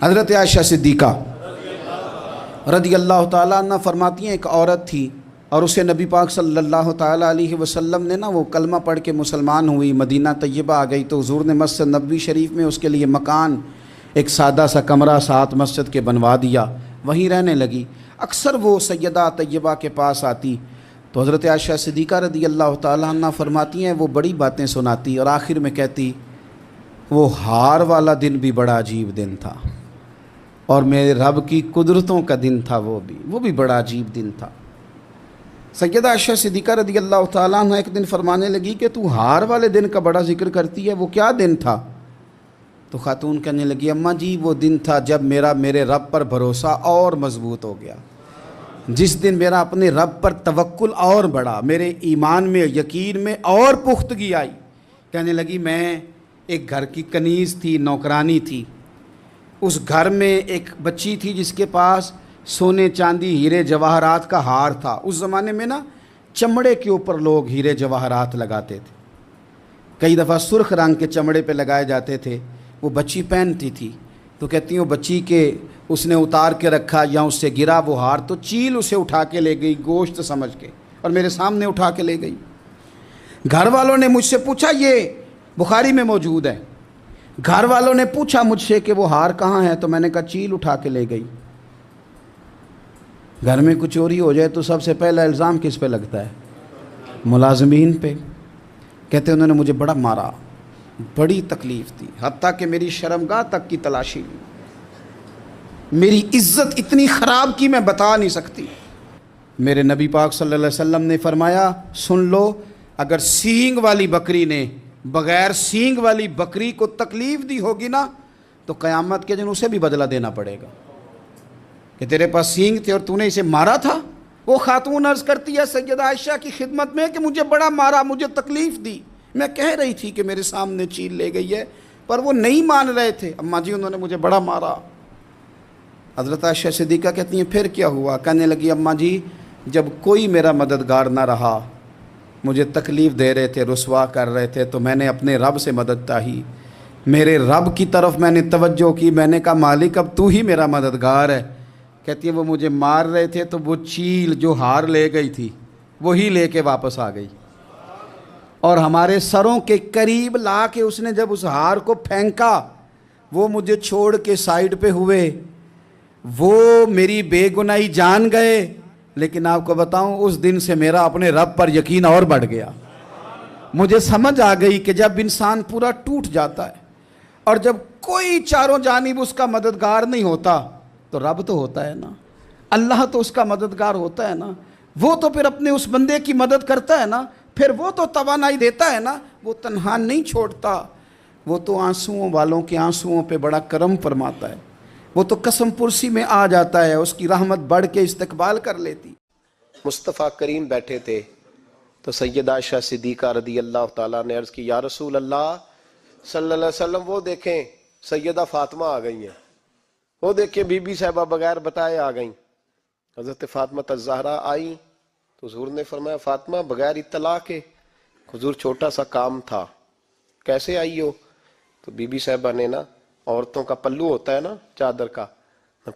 حضرت عائشہ صدیقہ رضی اللہ تعالیٰ عنہ فرماتی ہیں ایک عورت تھی اور اسے نبی پاک صلی اللہ تعالیٰ علیہ وسلم نے وہ کلمہ پڑھ کے مسلمان ہوئی، مدینہ طیبہ آ گئی تو حضور نے مسجد نبوی شریف میں اس کے لیے مکان، ایک سادہ سا کمرہ ساتھ مسجد کے بنوا دیا، وہیں رہنے لگی۔ اکثر وہ سیدہ طیبہ کے پاس آتی تو حضرت عائشہ صدیقہ رضی اللہ تعالیٰ عنہ فرماتی ہیں وہ بڑی باتیں سناتی اور آخر میں کہتی وہ ہار والا دن بھی بڑا عجیب دن تھا اور میرے رب کی قدرتوں کا دن تھا، وہ بھی بڑا عجیب دن تھا۔ سیدہ عائشہ صدیقہ رضی اللہ تعالیٰ عنہ ایک دن فرمانے لگی کہ تو ہار والے دن کا بڑا ذکر کرتی ہے، وہ کیا دن تھا؟ تو خاتون کہنے لگی اماں جی وہ دن تھا جب میرے رب پر بھروسہ اور مضبوط ہو گیا، جس دن میرا اپنے رب پر توکل اور بڑھا، میرے ایمان میں یقین میں اور پختگی آئی۔ کہنے لگی میں ایک گھر کی کنیز تھی، نوکرانی تھی، اس گھر میں ایک بچی تھی جس کے پاس سونے چاندی ہیرے جواہرات کا ہار تھا۔ اس زمانے میں چمڑے کے اوپر لوگ ہیرے جواہرات لگاتے تھے، کئی دفعہ سرخ رنگ کے چمڑے پہ لگائے جاتے تھے، وہ بچی پہنتی تھی تو کہتی ہوں بچی کے اس نے اتار کے رکھا یا اس سے گرا وہ ہار تو چیل اسے اٹھا کے لے گئی گوشت سمجھ کے اور میرے سامنے اٹھا کے لے گئی۔ گھر والوں نے مجھ سے پوچھا، یہ بخاری میں موجود ہے، گھر والوں نے پوچھا مجھ سے کہ وہ ہار کہاں ہے تو میں نے کہا چیل اٹھا کے لے گئی۔ گھر میں کچھ چوری ہو جائے تو سب سے پہلا الزام کس پہ لگتا ہے؟ ملازمین پہ۔ کہتے انہوں نے مجھے بڑا مارا، بڑی تکلیف تھی، حتیٰ کہ میری شرمگاہ تک کی تلاشی لی، میری عزت اتنی خراب کی میں بتا نہیں سکتی۔ میرے نبی پاک صلی اللہ علیہ وسلم نے فرمایا سن لو، اگر سینگ والی بکری نے بغیر سینگ والی بکری کو تکلیف دی ہوگی تو قیامت کے دن اسے بھی بدلہ دینا پڑے گا کہ تیرے پاس سینگ تھے اور تو نے اسے مارا تھا۔ وہ خاتون عرض کرتی ہے سیدہ عائشہ کی خدمت میں کہ مجھے بڑا مارا، مجھے تکلیف دی، میں کہہ رہی تھی کہ میرے سامنے چیل لے گئی ہے پر وہ نہیں مان رہے تھے، اماں جی انہوں نے مجھے بڑا مارا۔ حضرت عائشہ صدیقہ کہتی ہیں پھر کیا ہوا؟ کہنے لگی اماں جی جب کوئی میرا مددگار نہ رہا، مجھے تکلیف دے رہے تھے، رسوا کر رہے تھے، تو میں نے اپنے رب سے مدد چاہی، میرے رب کی طرف میں نے توجہ کی، میں نے کہا مالک اب تو ہی میرا مددگار ہے۔ کہتی ہے وہ مجھے مار رہے تھے تو وہ چیل جو ہار لے گئی تھی وہی لے کے واپس آ گئی اور ہمارے سروں کے قریب لا کے اس نے جب اس ہار کو پھینکا وہ مجھے چھوڑ کے سائیڈ پہ ہوئے، وہ میری بے گناہی جان گئے، لیکن آپ کو بتاؤں اس دن سے میرا اپنے رب پر یقین اور بڑھ گیا۔ مجھے سمجھ آ گئی کہ جب انسان پورا ٹوٹ جاتا ہے اور جب کوئی چاروں جانب اس کا مددگار نہیں ہوتا تو رب تو ہوتا ہے نا، اللہ تو اس کا مددگار ہوتا ہے نا، وہ تو پھر اپنے اس بندے کی مدد کرتا ہے نا، پھر وہ تو توانائی دیتا ہے نا، وہ تنہا نہیں چھوڑتا، وہ تو آنسوؤں والوں کے آنسوؤں پہ بڑا کرم فرماتا ہے، وہ تو قسم پرسی میں آ جاتا ہے، اس کی رحمت بڑھ کے استقبال کر لیتی۔ مصطفیٰ کریم بیٹھے تھے تو سیدہ عائشہ صدیقہ رضی اللہ تعالیٰ نے عرض کی یا رسول اللہ صلی اللہ علیہ وسلم وہ دیکھیں سیدہ فاطمہ آ گئی ہیں، وہ دیکھیں بی بی صاحبہ بغیر بتائے آ گئیں۔ حضرت فاطمہ الزہرا آئی تو حضور نے فرمایا فاطمہ بغیر اطلاع کے؟ حضور چھوٹا سا کام تھا، کیسے آئی ہو؟ تو بی بی صاحبہ نے عورتوں کا پلو ہوتا ہے چادر کا،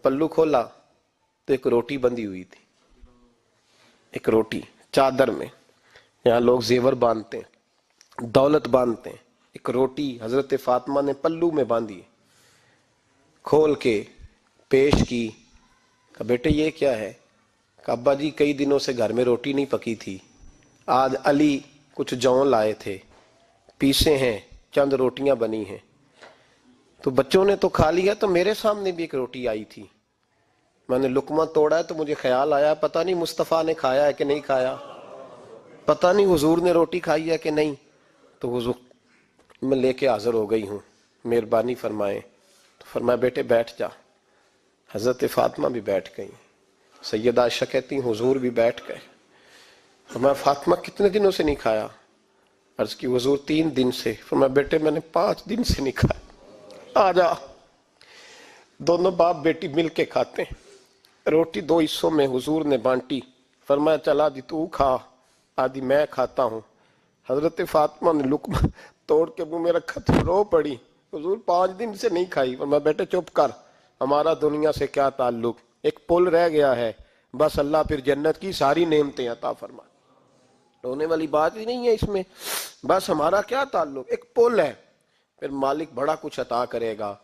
پلو کھولا تو ایک روٹی بندھی ہوئی تھی، ایک روٹی چادر میں، یہاں لوگ زیور باندھتے ہیں، دولت باندھتے ہیں، ایک روٹی حضرت فاطمہ نے پلو میں باندھی، کھول کے پیش کی، کہا بیٹے یہ کیا ہے؟ کہا ابا جی کئی دنوں سے گھر میں روٹی نہیں پکی تھی، آج علی کچھ جون لائے تھے، پیسے ہیں، چند روٹیاں بنی ہیں، تو بچوں نے تو کھا لیا، تو میرے سامنے بھی ایک روٹی آئی تھی، میں نے لقمہ توڑا ہے تو مجھے خیال آیا پتہ نہیں مصطفیٰ نے کھایا ہے کہ نہیں کھایا، پتہ نہیں حضور نے روٹی کھائی ہے کہ نہیں، تو حضور میں لے کے حاضر ہو گئی ہوں، مہربانی فرمائیں۔ تو فرمایا بیٹے بیٹھ جا۔ حضرت فاطمہ بھی بیٹھ گئی، سیدہ عائشہ کہتی حضور بھی بیٹھ گئے۔ فرمایا فاطمہ کتنے دنوں سے نہیں کھایا؟ عرض کی حضور 3 دن سے۔ فرمایا بیٹے میں نے 5 دن سے نہیں کھایا، آ جا۔ دونوں باپ بیٹی مل کے کھاتے ہیں، روٹی 2 حصوں میں حضور نے بانٹی، فرمایا چلا جی تو کھا، آدھی میں کھاتا ہوں۔ حضرت فاطمہ نے لقمہ توڑ کے منہ میں رکھا تو رو پڑی، حضور 5 دن سے نہیں کھائی۔ فرمایا بیٹے چپ کر، ہمارا دنیا سے کیا تعلق، ایک پل رہ گیا ہے، بس اللہ پھر جنت کی ساری نعمتیں عطا فرما۔ رونے والی بات ہی نہیں ہے اس میں، بس ہمارا کیا تعلق، ایک پل ہے، پھر مالک بڑا کچھ عطا کرے گا۔